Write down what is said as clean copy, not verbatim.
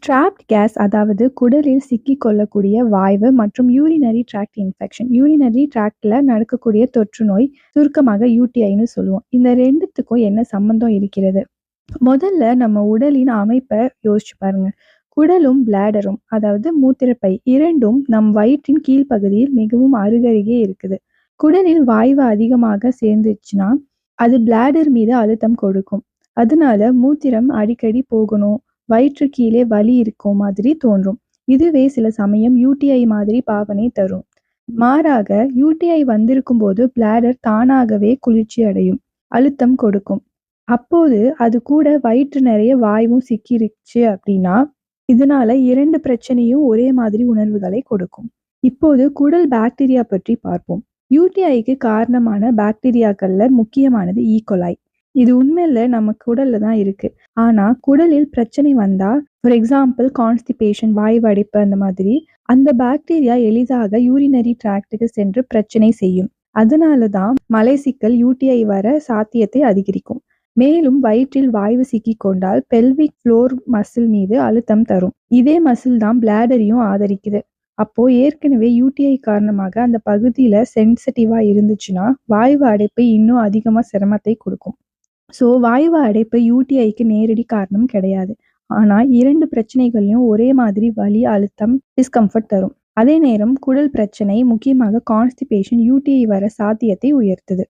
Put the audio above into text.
Dropped case அதாவது குடலில் சிக்கிக் கொள்ளக்கூடிய வாய்வு மற்றும் யூரினரி ட்ராக்ட் இன்ஃபெக்ஷன். யூரினரி ட்ராக்ட்ல நடக்கக்கூடிய தொற்று நோய் சுருக்கமாக யூடிஐன்னு சொல்லுவோம். இந்த ரெண்டுத்துக்கும் என்ன சம்பந்தம் இருக்கிறது? முதல்ல நம்ம உடலின் அமைப்பை யோசிச்சு பாருங்க. குடலும் பிளாடரும் அதாவது மூத்திரப்பை இரண்டும் நம் வயிற்றின் கீழ்ப்பகுதியில் மிகவும் அருகருகே இருக்குது. குடலில் வாய்வு அதிகமாக சேர்ந்துச்சுன்னா அது பிளாடர் மீது அழுத்தம் கொடுக்கும். அதனால மூத்திரம் அடிக்கடி போகணும், வயிற்று கீழே வலி இருக்கும் மாதிரி தோன்றும். இதுவே சில சமயம் யூடிஐ மாதிரி பாவனை தரும். மாறாக யூடிஐ வந்திருக்கும் போது பிளாடர் தானாகவே குளிர்ச்சி அடையும், அழுத்தம் கொடுக்கும். அப்போது அது கூட வயிற்று நிறைய வாயுவும் சிக்கிருச்சு அப்படின்னா இதனால இரண்டு பிரச்சனையும் ஒரே மாதிரி உணர்வுகளை கொடுக்கும். இப்போது குடல் பாக்டீரியா பற்றி பார்ப்போம். யூடிஐக்கு காரணமான பாக்டீரியாக்கள்ல முக்கியமானது ஈகோலாய். இது உண்மையில நம்ம குடல்ல தான் இருக்கு. ஆனா குடலில் பிரச்சனை வந்தா, ஃபார் எக்ஸாம்பிள் கான்ஸ்டிபேஷன், வாய்வு அடைப்பு, அந்த மாதிரி அந்த பாக்டீரியா எளிதாக யூரினரி ட்ராக்டுக்கு சென்று பிரச்சனை செய்யும். அதனால தான் மலைச்சிக்கல் யூடிஐ வர சாத்தியத்தை அதிகரிக்கும். மேலும் வயிற்றில் வாய்வு சிக்கிக் கொண்டால் பெல்விக் ஃப்ளோர் மசில் மீது அழுத்தம் தரும். இதே மசில் தான் பிளாடரையும் ஆதரிக்குது. அப்போ ஏற்கனவே யூடிஐ காரணமாக அந்த பகுதியில சென்சிட்டிவா இருந்துச்சுன்னா வாய்வு அடைப்பு இன்னும் அதிகமா சிரமத்தை கொடுக்கும். ஸோ வாய்வு அடைப்பு யூடிஐக்கு நேரடி காரணம் கிடையாது. ஆனா இரண்டு பிரச்சனைகளையும் ஒரே மாதிரி வலி, அழுத்தம், டிஸ்கம்ஃபர்ட் தரும். அதே நேரம் குடல் பிரச்சனை, முக்கியமாக கான்ஸ்டிபேஷன், யூடிஐ வர சாத்தியத்தை உயர்த்துது.